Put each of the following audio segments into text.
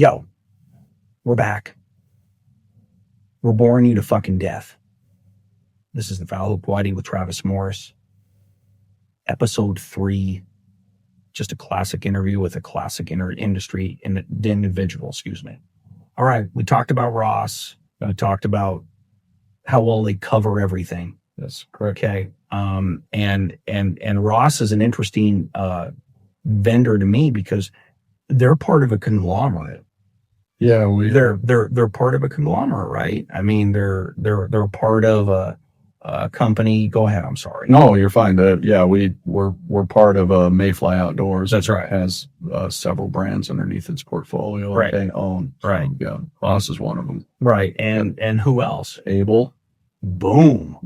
Yo, we're back. We're boring you to fucking death. This is the Foul Hooked Whitey with Travis Morris. Episode 3. Just a classic interview with a classic industry individual, excuse me. All right, we talked about Ross. We talked about how well they cover everything. That's correct. Okay. And Ross is an interesting vendor to me because they're part of a conglomerate. Yeah, they're part of a conglomerate, right? I mean, they're part of a company. Go ahead. I'm sorry. No, you're fine. We're part of Mayfly Outdoors. That's right. It has several brands underneath its portfolio. Right. They own. Right. So, yeah. Ross is one of them. Right. And who else? Able. Boom.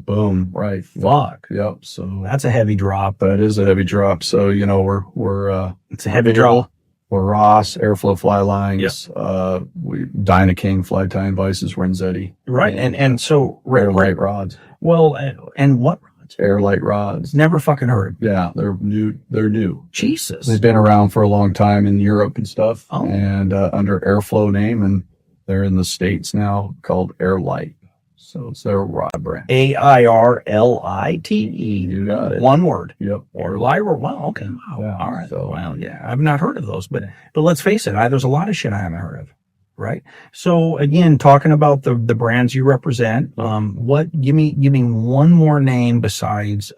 Right. Fuck. Yep. So That's a heavy drop. that is a heavy drop. So, we're It's a heavy drop. We're Ross, Airflow Fly Lines, Dynaking Fly Tying Vices, Renzetti. Right. And so Air Light Rods. Well, and what rods? Air Light Rods. Never fucking heard. Yeah, they're new. Jesus. They've been around for a long time in Europe and stuff, Oh. and under Airflow name, and they're in the States now called Air Light. So it's their rod brand. AIRLITE. You got it. One word. Yep. Or Lyra. Wow. Okay. Wow. Yeah, All right. so- Well, yeah. I've not heard of those, but let's face it. There's a lot of shit I haven't heard of. Right. So again, talking about the brands you represent, give me one more name besides,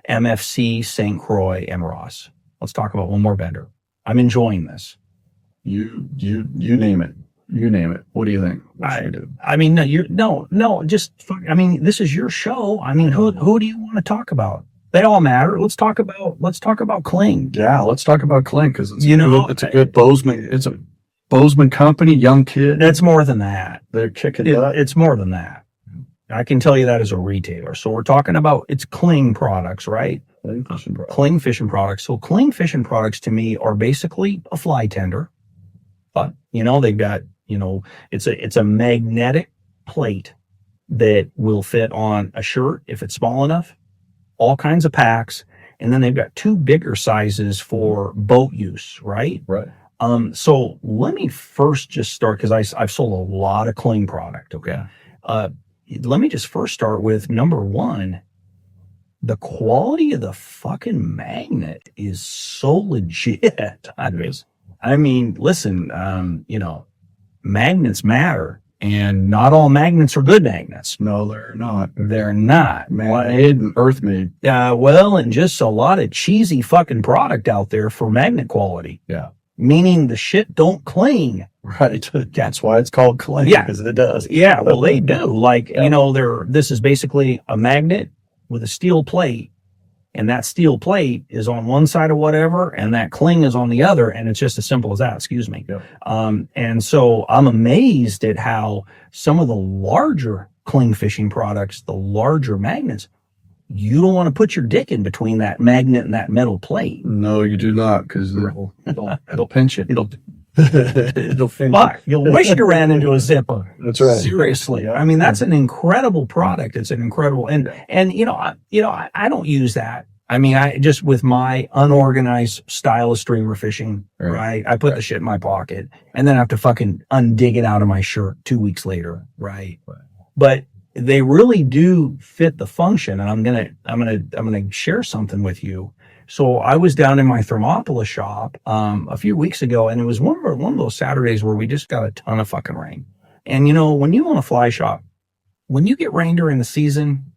MFC, St. Croix, and Ross. Let's talk about one more vendor. I'm enjoying this. You name it. You name it. What do you think? What should we do? I mean, this is your show. I mean, who do you want to talk about? They all matter. Let's talk about Kling. Yeah, let's talk about Kling because it's it's a good Bozeman. It's a Bozeman company, young kid. It's more than that. They're kicking butt. It's more than that. I can tell you that as a retailer. So we're talking about it's Kling products, right? Kling fishing products. So Kling fishing products to me are basically a fly tender, but they've got it's a magnetic plate that will fit on a shirt if it's small enough, all kinds of packs, and then they've got 2 bigger sizes for boat use, right? Right. So let me first just start because I've sold a lot of Kling product. Okay. Let me just first start with number 1. The quality of the fucking magnet is so legit. I mean, listen, magnets matter, and not all magnets are good magnets. No, they're not. They're not. Man-made and earth-made. And just a lot of cheesy fucking product out there for magnet quality. Yeah. Meaning the shit don't cling. Right. That's why it's called Kling. Yeah. Because it does. Yeah, well, they do. This is basically a magnet with a steel plate, and that steel plate is on one side of whatever, and that Kling is on the other, and it's just as simple as that. Excuse me. Yep. And so I'm amazed at how some of the larger Kling fishing products, the larger magnets, you don't want to put your dick in between that magnet and that metal plate. No, you do not, because it'll pinch it. It'll fuck. You'll wish you ran into a zipper. That's right. Seriously. I mean, that's an incredible product. It's an incredible, and I don't use that. I mean, I just with my unorganized style of streamer fishing, right? I put the shit in my pocket and then I have to fucking undig it out of my shirt 2 weeks later, right? But they really do fit the function, and I'm gonna share something with you. So I was down in my Thermopolis shop a few weeks ago, and it was one of those Saturdays where we just got a ton of fucking rain. And when you own a fly shop, when you get rain during the season,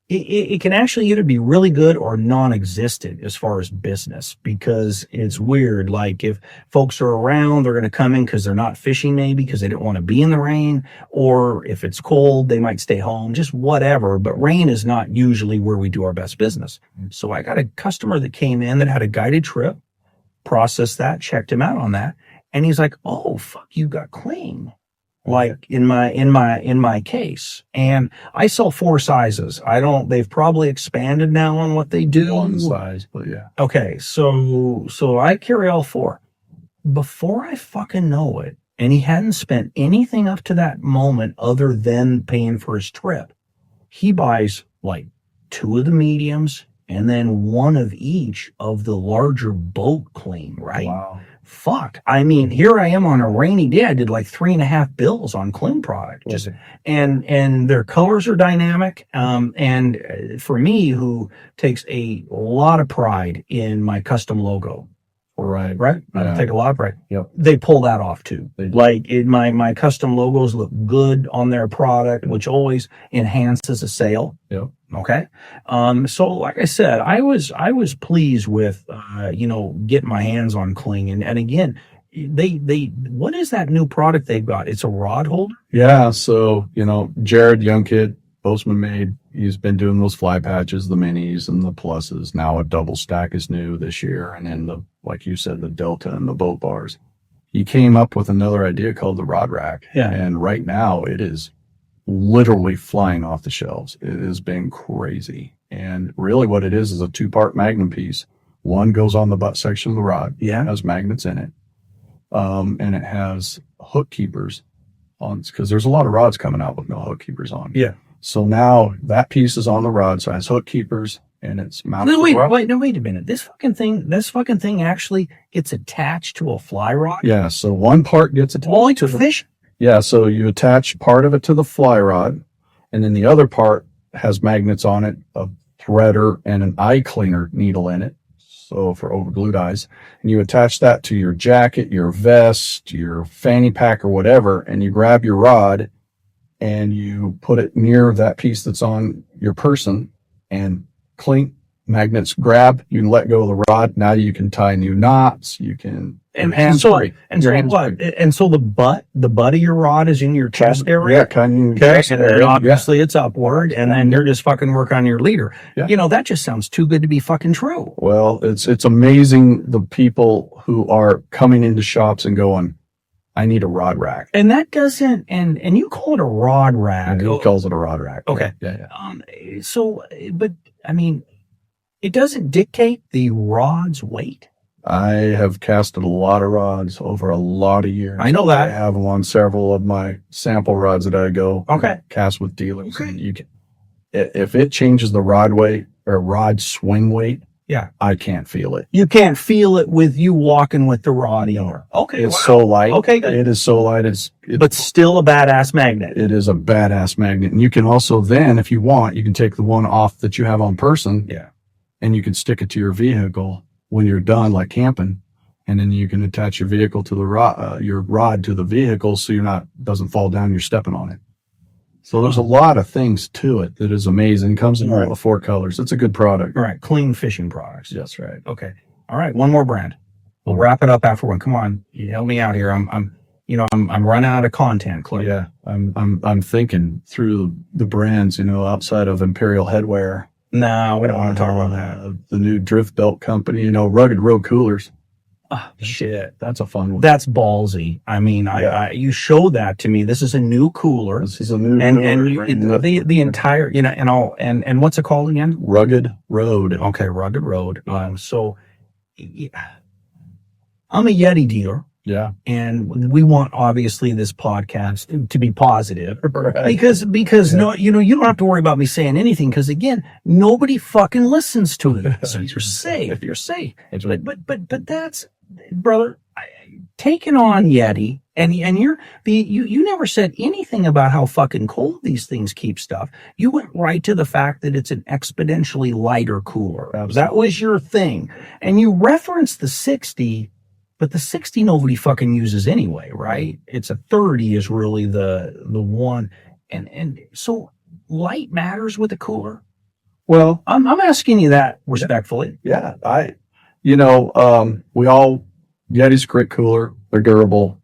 it can actually either be really good or non-existent as far as business, because it's weird. Like if folks are around, they're going to come in because they're not fishing, maybe because they didn't want to be in the rain, or if it's cold, they might stay home, just whatever. But rain is not usually where we do our best business. So I got a customer that came in that had a guided trip, processed that, checked him out on that. And he's like, "Oh, fuck, you got Kling." Like in my case. And I sell 4 sizes. They've probably expanded now on what they do. One size, but yeah. Okay. So I carry all 4. Before I fucking know it, and he hadn't spent anything up to that moment other than paying for his trip, he buys like 2 of the mediums and then 1 of each of the larger boat Kling, right? Wow. fuck. I mean, here I am on a rainy day. I did like 3.5 bills on cling product. Just, and their colors are dynamic. And for me, who takes a lot of pride in my custom logo. Right. I take a lot of pride. Yep. They pull that off too. Like my custom logos look good on their product, which always enhances a sale. Yep. Okay. So like I said, I was pleased with, getting my hands on cling. And again, what is that new product they've got? It's a rod holder. Yeah. So, Jared, young kid, Postman made, he's been doing those fly patches, the minis and the pluses. Now a double stack is new this year. And then like you said, the Delta and the boat bars. He came up with another idea called the rod rack. Yeah. And right now it is literally flying off the shelves. It has been crazy. And really what it is a 2-part magnum piece. One goes on the butt section of the rod. Yeah. Has magnets in it. And it has hook keepers on, because there's a lot of rods coming out with no hook keepers on. Yeah. So now that piece is on the rod, so it has hook keepers and it's mounted. No, wait a minute. This fucking thing actually gets attached to a fly rod. Yeah. So one part gets attached. Only to fish. Yeah. So you attach part of it to the fly rod, and then the other part has magnets on it, a threader and an eye cleaner needle in it. So for overglued eyes, and you attach that to your jacket, your vest, your fanny pack or whatever, and you grab your rod and you put it near that piece that's on your person, and clink, magnets grab, you can let go of the rod. Now you can tie new knots. You can, and so the butt of your rod is in your chest area. Yeah, kind of. Okay. And obviously it's upward, and then you're just fucking work on your leader. Yeah. That just sounds too good to be fucking true. Well, it's amazing the people who are coming into shops and going, I need a rod rack. And that doesn't, and you call it a rod rack. And he calls it a rod rack. Okay. Yeah. But I mean, it doesn't dictate the rod's weight. I have casted a lot of rods over a lot of years. I know that. I have them on several of my sample rods that I go cast with dealers. Okay. And you can, if it changes the rod weight or rod swing weight, yeah, I can't feel it. You can't feel it with you walking with the rod either. Okay. It's so light. Okay. Good. It is so light. But still a badass magnet. It is a badass magnet. And you can also then, if you want, you can take the one off that you have on person. Yeah. And you can stick it to your vehicle when you're done, like camping. And then you can attach your vehicle to the rod, your rod to the vehicle, so doesn't fall down. You're stepping on it. So there's a lot of things to it that is amazing. It comes in all the 4 colors. It's a good product. All right. Clean fishing products. That's right. Okay. All right. One more brand. We'll wrap it up after one. Come on. You help me out here. I'm running out of content, Clay. Yeah. I'm thinking through the brands, outside of Imperial Headwear. No, we don't want to talk about that. The new Drift Belt company, Rugged Road Coolers. Oh, shit. That's a fun one. That's ballsy. I mean, you showed that to me. This is a new cooler. This is a new and the entire, and what's it called again? Rugged Road. Okay. Rugged Road. So I'm a Yeti dealer. Yeah. And we want obviously this podcast to be positive, right? Because no, you don't have to worry about me saying anything, because again, nobody fucking listens to it. So you're safe. You're safe. But that's, brother, taking on Yeti, and you never said anything about how fucking cold these things keep stuff. You went right to the fact that it's an exponentially lighter cooler. Absolutely. That was your thing. And you referenced the 60, but the 60 nobody fucking uses anyway, right? It's a 30 is really the one. And so light matters with a cooler. Well, I'm asking you that respectfully. Yeah. Yeti's a great cooler. They're durable.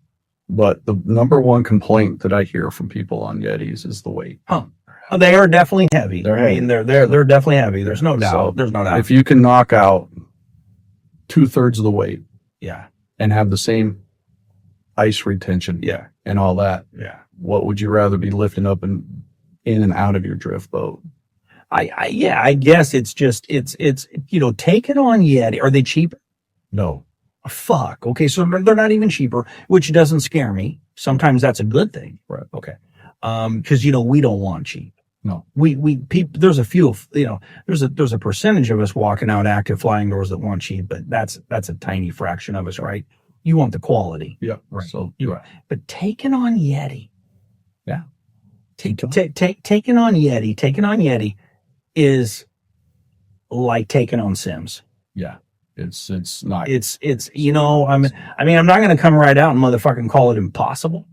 But the number one complaint that I hear from people on Yetis is the weight. Huh. They are definitely heavy. They're heavy. I mean, they're definitely heavy. There's no doubt. So There's no doubt. If you can knock out 2/3 of the weight, yeah, and have the same ice retention, yeah, and all that, yeah, what would you rather be lifting up and in and out of your drift boat? I guess it's just take it on Yeti. Are they cheap? No. Fuck. Okay, so they're not even cheaper, which doesn't scare me. Sometimes that's a good thing. Right. Okay. Because we don't want cheap. No. There's a few, there's a percentage of us walking out active flying doors that want cheap, but that's a tiny fraction of us, right? You want the quality. Yeah. Right. So But taking on Yeti. Yeah. Taking on Yeti is like taking on Sims. yeah, it's not. It's I'm not going to come right out and motherfucking call it impossible.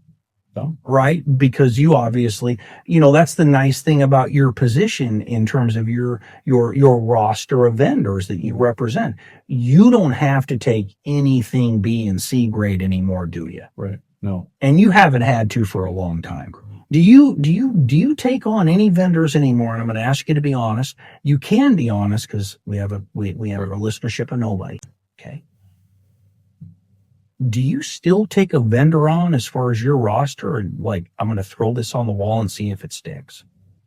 No. Right? Because you obviously, that's the nice thing about your position in terms of your roster of vendors that you represent. You don't have to take anything B and C grade anymore, do you? Right. No. And you haven't had to for a long time. Do you take on any vendors anymore? And I'm going to ask you to be honest. You can be honest because we have a listenership of nobody. Okay. Do you still take a vendor on as far as your roster and like, I'm going to throw this on the wall and see if it sticks?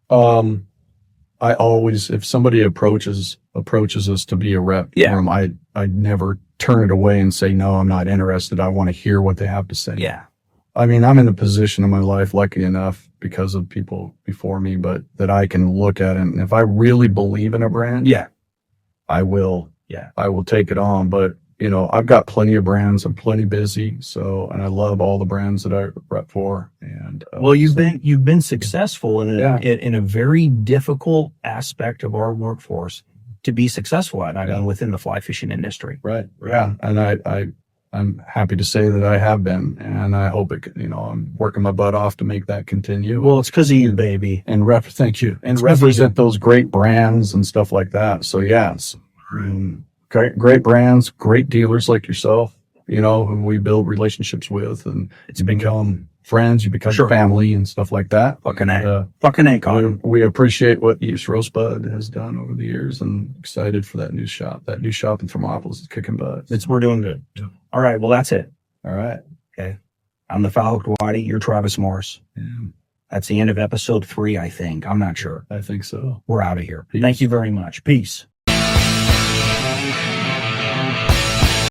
I always, if somebody approaches us to be a rep for them, I never turn it away and say, no, I'm not interested. I want to hear what they have to say. Yeah. I mean, I'm in a position in my life, lucky enough because of people before me, but that I can look at it. And if I really believe in a brand, I will take it on. But I've got plenty of brands. I'm plenty busy. And I love all the brands that I rep for. And you've been successful in a very difficult aspect of our workforce to be successful at. I mean, within the fly fishing industry. Right. Yeah. And I'm happy to say that I have been, and I hope I'm working my butt off to make that continue. Well, it's because of you, baby. And thank you. And represent those great brands and stuff like that. So yes. Great brands, great dealers like yourself, who we build relationships with, and it's become friends, you become family and stuff like that. Fucking A, Connor. We appreciate what East Rosebud has done over the years, and excited for that new shop. That new shop in Thermopolis is kicking butt. We're doing good. All right. Well, that's it. All right. Okay. I'm the Foul Hooked Whitey. You're Travis Morris. Yeah. That's the end of episode 3, I think. I'm not sure. I think so. We're out of here. Peace. Thank you very much. Peace.